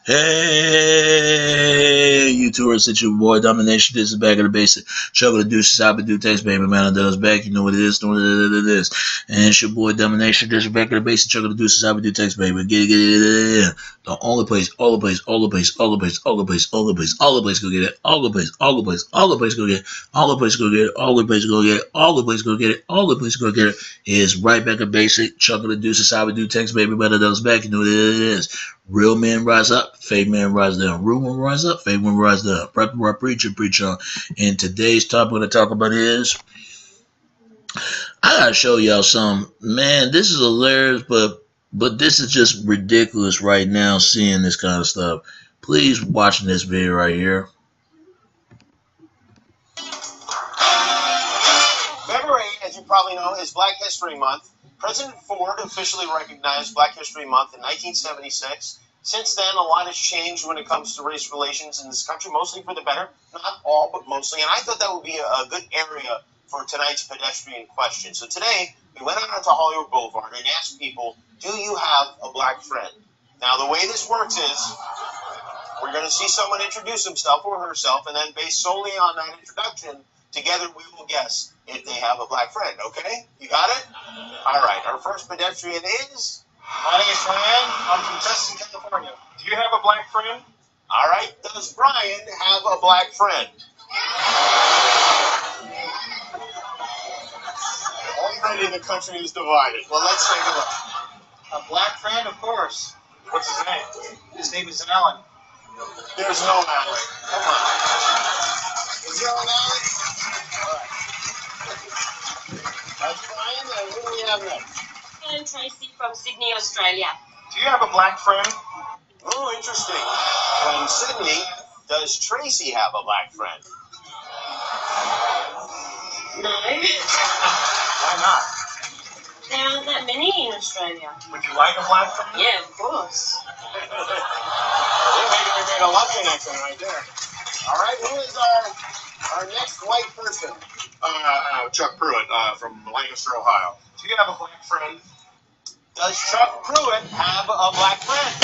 Hey, YouTubers, it's your boy Domination. This is back at the basic. Chuckle the deuces, I do text, baby man. I does back. You know what it is, know what it is. And it's your boy Domination. This is back at the basic. Chuckle the deuces, I do text, baby. Get it. The only place, all the place, all the place, all the place, all the place, all the place, all the place, go get it. All the place, all the place, all the place, go get it. All the place, go get it. All the place, go get it. All the place, go get it. All the place, go get it. Is right back at basic. Chuckle the deuces, I do text, baby man. I does back. You know what it is. Real men rise up, fake men rise down. Real men rise up, fake men rise down. Preach on. And today's topic we're going to talk about is I gotta show y'all some. Man, this is hilarious, but this is just ridiculous right now. Seeing this kind of stuff. Please watching this video right here. February, as you probably know, is Black History Month. President Ford officially recognized Black History Month in 1976. Since then, a lot has changed when it comes to race relations in this country, mostly for the better. Not all, but mostly. And I thought that would be a good area for tonight's pedestrian question. So today, we went out onto Hollywood Boulevard and asked people, do you have a black friend? Now, the way this works is we're going to see someone introduce himself or herself, and then based solely on that introduction, together we will guess if they have a black friend, okay? You got it? All right, our first pedestrian is... My name is Ryan. I'm from Tustin, California. Do you have a black friend? All right, does Brian have a black friend? Already the country is divided. Well, let's take a look. A black friend, of course. What's his name? His name is Alan. There's no Alan. Come on. Is there an Alan? All right. That's Brian, and who do we have next? I'm Tracy from Sydney, Australia. Do you have a black friend? Oh, interesting. From Sydney, does Tracy have a black friend? No. Why not? There aren't that many in Australia. Would you like a black friend? Yeah, of course. We made a love connection right there. All right, who is our next white person? Chuck Pruitt from Lancaster, Ohio. Do you have a black friend? Does Chuck Pruitt have a black friend?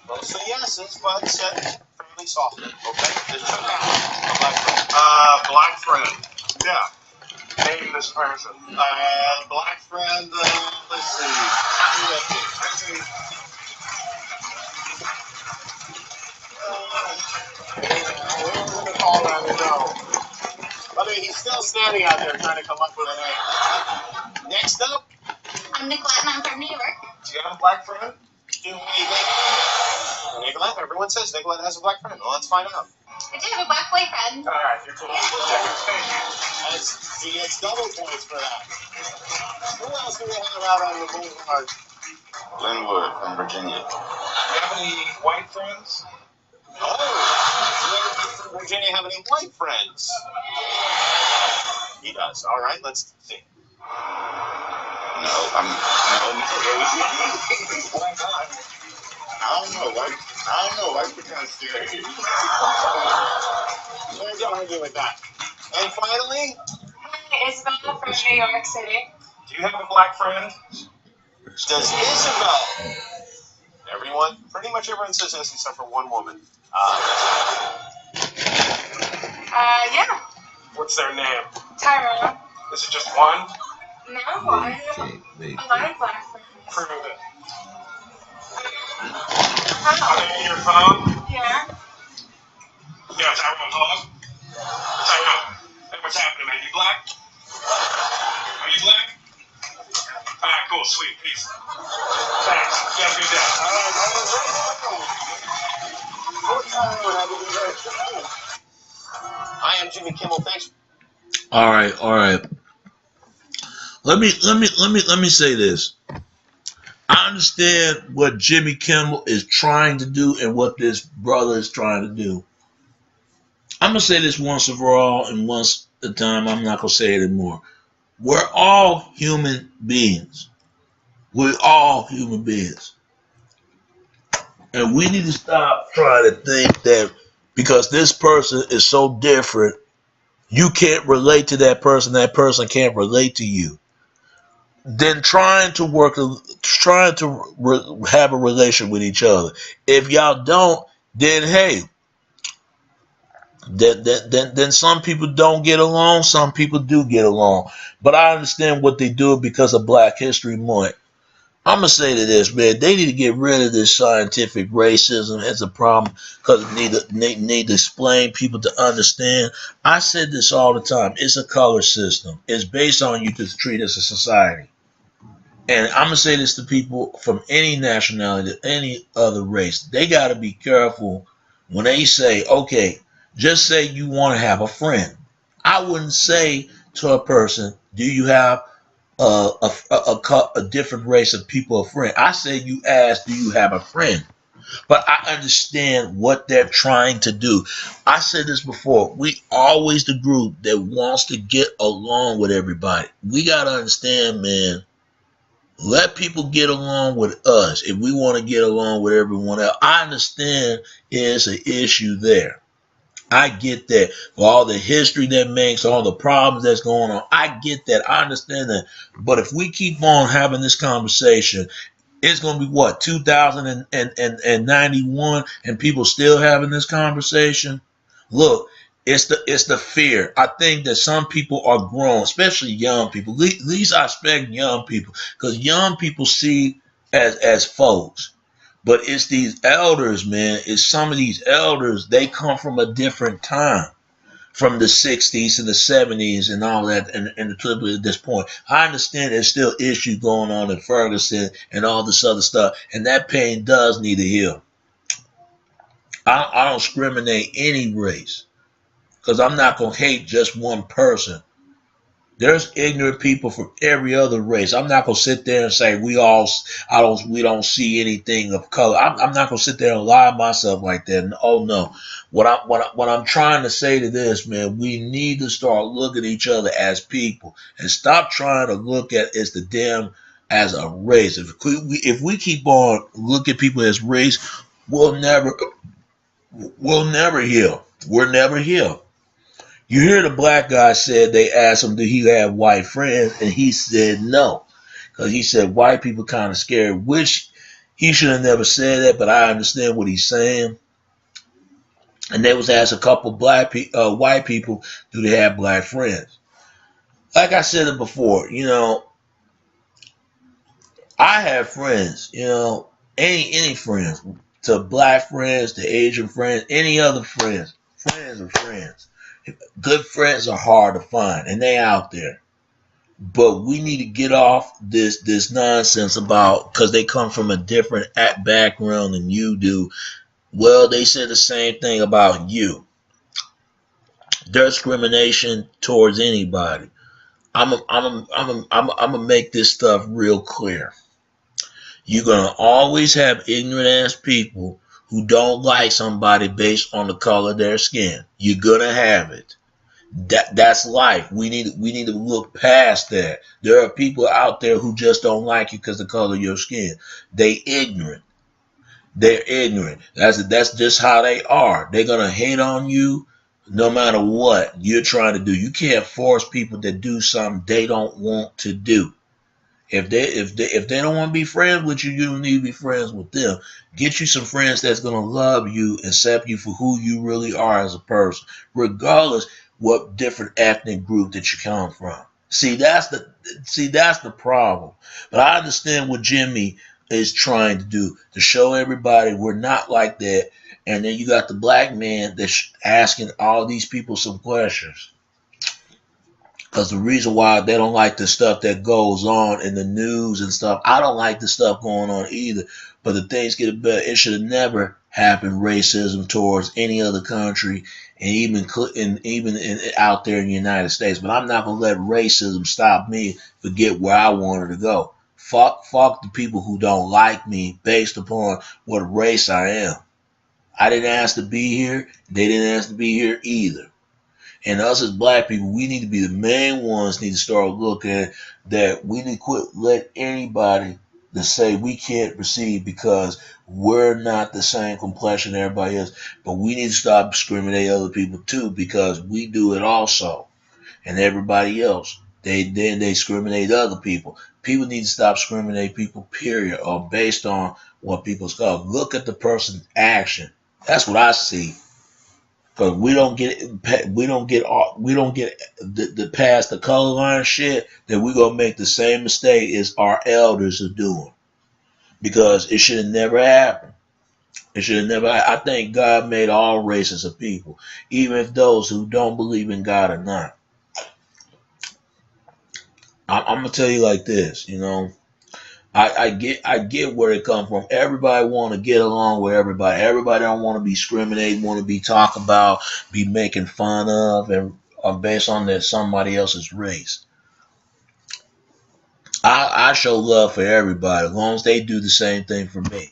Mostly yeses, but said fairly softly. Okay, does Chuck have a black friend? Black friend. Yeah. Name this person. Black friend, let's see. Who's in the call around the door? I mean, he's still standing out there trying to come up with a name. Next up, I'm Nicolette and I'm from New York. Do you have a black friend? do we think? Nicolette, everyone says Nicolette has a black friend. Well, let's find out. I do have a black boyfriend. All right, you're cool. He gets double points for that. Who else do we have out on the boulevard? Linwood from Virginia. Do you have any white friends? Oh, does from Virginia have any white friends? He does. All right, let's see. No. Why not? I don't know. White people kind of scary. We're going to argue with that. And finally, Hi, Isabella from New York City. Do you have a black friend? does Isabel? Pretty much everyone says yes except for one woman. Yeah. What's their name? Tyrone. Is it just one? No, I have a lot of black friends. Prove it. How? Are they in your phone? Yeah. Yeah, Tyrone, hello? Tyrone, hey, what's happening, man? You black? Are you black? Alright, cool, sweet, peace. Thanks. You have a good day. I am Jimmy Kimmel. Thanks. All right. Let me say this. I understand what Jimmy Kimmel is trying to do and what this brother is trying to do. I'm gonna say this once and for all, and once at a time. I'm not gonna say it anymore. We're all human beings. We're all human beings, and we need to stop trying to think that because this person is so different, you can't relate to that person can't relate to you. than trying to have a relation with each other. If y'all don't, then hey, then some people don't get along, some people do get along. But I understand what they do because of Black History Month. I'm gonna say to this, man, they need to get rid of this scientific racism as a problem because need to explain people to understand. I said this all the time. It's a color system. It's based on you to treat as a society. And I'm gonna say this to people from any nationality, any other race. They gotta be careful when they say, okay, just say you want to have a friend. I wouldn't say to a person, do you have a different race of people a friend? I say you ask, do you have a friend? But I understand what they're trying to do. I said this before. We always the group that wants to get along with everybody. We gotta understand, man. Let people get along with us if we want to get along with everyone else. I understand there's an issue there. I get that. For all the history that makes, all the problems that's going on, I get that. I understand that. But if we keep on having this conversation, it's going to be what, 2091, and people still having this conversation? Look, it's the fear. I think that some people are grown, especially young people. At least I expect young people, because young people see as folks. But it's these elders, man. It's some of these elders. They come from a different time, from the 60s and the 70s and all that, and at this point. I understand there's still issues going on in Ferguson and all this other stuff, and that pain does need to heal. I don't discriminate any race because I'm not going to hate just one person. There's ignorant people from every other race. I'm not gonna sit there and say we don't see anything of color. I'm not gonna sit there and lie to myself like that. And, oh no, what I'm trying to say to this, man, we need to start looking at each other as people and stop trying to look at as the damn as a race. If we keep on looking at people as race, we'll never heal. We'll never heal. You hear the black guy said they asked him, did he have white friends? And he said no. Because he said white people kind of scared, which he should have never said that, but I understand what he's saying. And they was asked a couple white people, do they have black friends? Like I said it before, I have friends, any friends, to black friends, to Asian friends, any other friends. Friends are friends. Good friends are hard to find, and they out there. But we need to get off this nonsense about because they come from a different background than you do. Well, they said the same thing about you. There's discrimination towards anybody. I'm gonna make this stuff real clear. You're gonna always have ignorant ass people who don't like somebody based on the color of their skin. You're gonna have it. That's life. We need to look past that. There are people out there who just don't like you because of the color of your skin. They ignorant. They're ignorant. That's just how they are. They're gonna hate on you no matter what you're trying to do. You can't force people to do something they don't want to do. If they don't want to be friends with you, you don't need to be friends with them. Get you some friends that's gonna love you, accept you for who you really are as a person, regardless what different ethnic group that you come from. See, that's the problem. But I understand what Jimmy is trying to do to show everybody we're not like that. And then you got the black man that's asking all these people some questions. Because the reason why they don't like the stuff that goes on in the news and stuff, I don't like the stuff going on either. But the things get better. It should have never happened. Racism towards any other country, and even out there in the United States. But I'm not gonna let racism stop me forget where I wanted to go. Fuck the people who don't like me based upon what race I am. I didn't ask to be here. They didn't ask to be here either. And us as black people, we need to be the main ones need to start looking that we need to quit let anybody to say we can't proceed because we're not the same complexion everybody else. But we need to stop discriminating other people too because we do it also. And everybody else. They discriminate other people. People need to stop discriminating people, period, or based on what people's called. Look at the person's action. That's what I see. Cause we don't get the past the color line shit, that we gonna make the same mistake as our elders are doing. Because it should have never happened. It should have never. I think God made all races of people, even if those who don't believe in God or not. I'm gonna tell you like this, you know. I get where it comes from. Everybody want to get along with everybody. Everybody don't want to be discriminated, want to be talked about, be making fun of, and based on that somebody else's race. I show love for everybody as long as they do the same thing for me.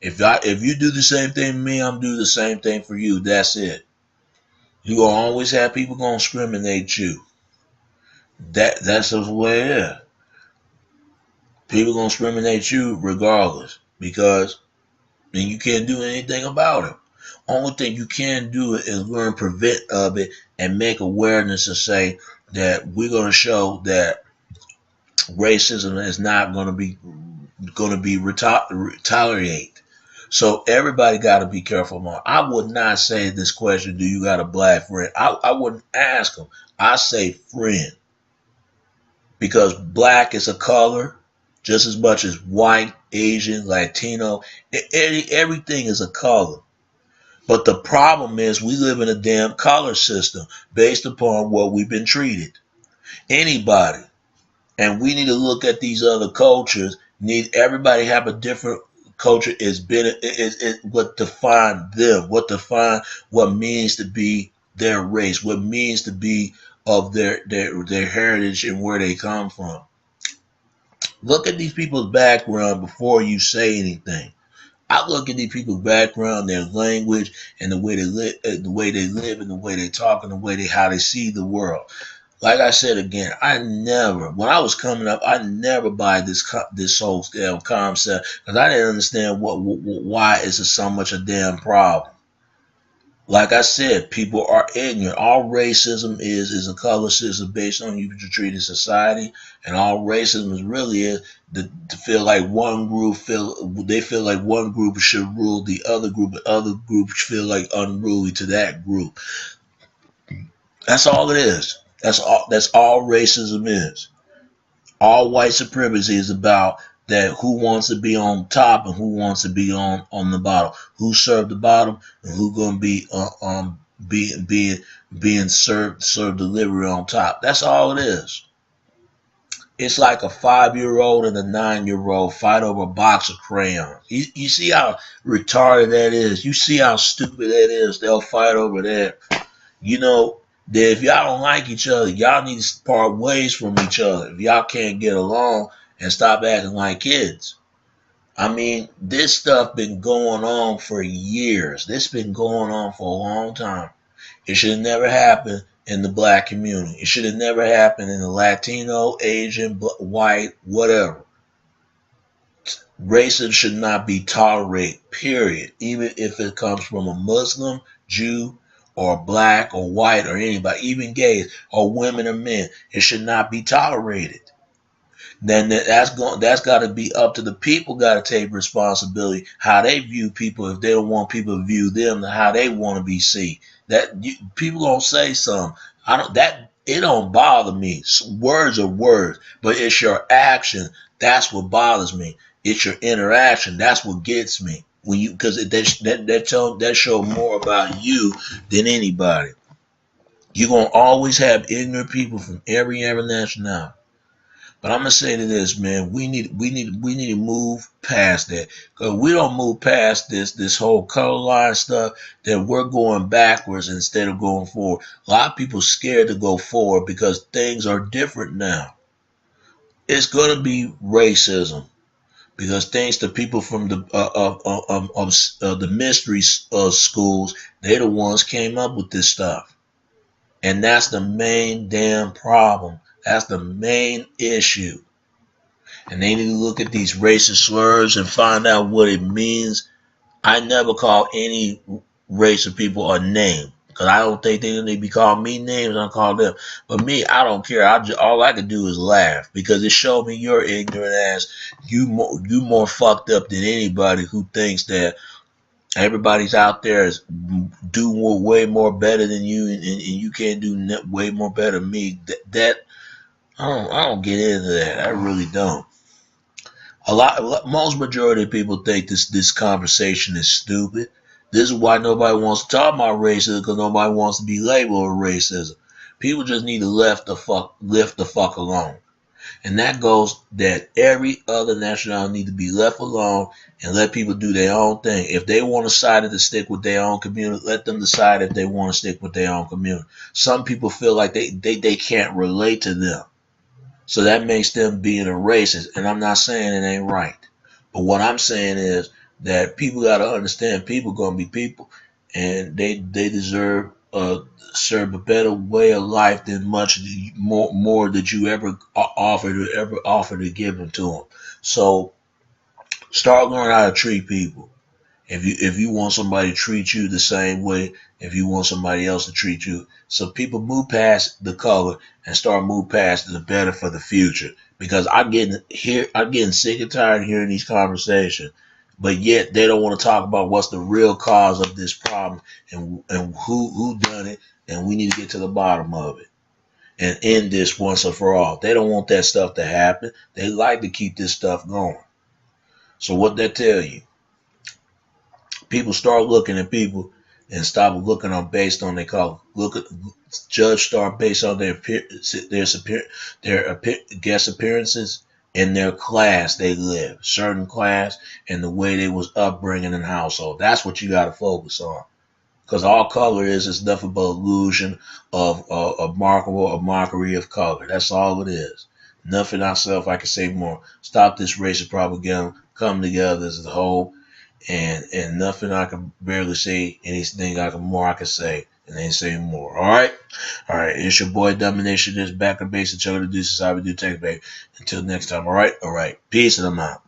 If you do the same thing for me, I'm do the same thing for you. That's it. You gonna always have people gonna discriminate you. That's just the way it is. People gonna discriminate you regardless because then you can't do anything about it. Only thing you can do is learn prevent of it and make awareness and say that we're gonna show that racism is not gonna be tolerated. So everybody got to be careful more. I would not say this question, do you got a black friend? I wouldn't ask them. I say friend. Because black is a color just as much as white, Asian, Latino. Everything is a color. But the problem is we live in a damn color system based upon what we've been treated. Anybody. And we need to look at these other cultures. Need everybody have a different culture is what define them, what means to be their race, what means to be of their heritage and where they come from. Look at these people's background before you say anything. I look at these people's background, their language, and the way they live, and the way they talk, and the way how they see the world. Like I said again, when I was coming up, I never buy this whole concept because I didn't understand why is it so much a damn problem. Like I said, people are ignorant. All racism is a color system based on you treat in society, and all racism is really is to feel like one group feel like one group should rule the other group, but other groups feel like unruly to that group. That's all it is. That's all racism is. All white supremacy is about that who wants to be on top and who wants to be on the bottom. Who served the bottom and who gonna be being served delivery on top. That's all it is. It's like a 5-year-old and a 9-year-old fight over a box of crayons. You see how retarded that is. You see how stupid that is. They'll fight over that. You know, that if y'all don't like each other, y'all need to part ways from each other. If y'all can't get along and stop acting like kids. I mean, this stuff been going on for years. This been going on for a long time. It should have never happened in the black community. It should have never happened in the Latino, Asian, white, whatever. Racism should not be tolerated, period. Even if it comes from a Muslim, Jew, or black or white or anybody, even gays or women or men, it should not be tolerated. Then that's got to be up to the people. Got to take responsibility how they view people. If they don't want people to view them, how they want to be seen. People gonna say something. It don't bother me. Words are words, but it's your action that's what bothers me. It's your interaction that's what gets me. When you, because that show more about you than anybody. You're gonna always have ignorant people from every nationality. But I'm gonna say to this, man, we need to move past that. Because we don't move past this whole color line stuff, then we're going backwards instead of going forward. A lot of people scared to go forward because things are different now. It's gonna be racism. Because thanks to people from the mystery schools, they're the ones came up with this stuff, and that's the main damn problem. That's the main issue, and they need to look at these racist slurs and find out what it means. I never call any race of people a name. Because I don't think they need to be calling me names. I call them. But me, I don't care. All I can do is laugh because it showed me your ignorant ass. You more fucked up than anybody who thinks that everybody's out there is doing way more better than you, and you can't do way more better than me. That I don't get into that. I really don't. Most majority of people think this conversation is stupid. This is why nobody wants to talk about racism because nobody wants to be labeled with racism. People just need to lift the fuck alone. And that goes that every other nationality need to be left alone and let people do their own thing. If they want to decide to stick with their own community, let them decide if they want to stick with their own community. Some people feel like they can't relate to them. So that makes them being a racist. And I'm not saying it ain't right. But what I'm saying is that people got to understand people going to be people and they deserve serve a better way of life than much more that you ever offer to give them to them. So start learning how to treat people. If you want somebody to treat you the same way, if you want somebody else to treat you, so people move past the color and start move past the better for the future. Because I'm getting sick and tired of hearing these conversations, but yet they don't want to talk about what's the real cause of this problem and who done it, and we need to get to the bottom of it and end this once and for all. They don't want that stuff to happen. They like to keep this stuff going. So what that tell you? People start looking at people and stop looking on based on their color. Judge start based on their guest appearances and their class they live, certain class, and the way they was upbringing in household. That's what you got to focus on. Because all color is nothing but illusion of a mockery of color. That's all it is. Nothing ourselves I can say more. Stop this racist propaganda. Come together as a whole. And nothing I can barely say. Anything I can say, and then say more. All right. It's your boy Domination. This back and base and Chuck the Deuces. I would do text, baby. Until next time. All right. Peace and I'm out.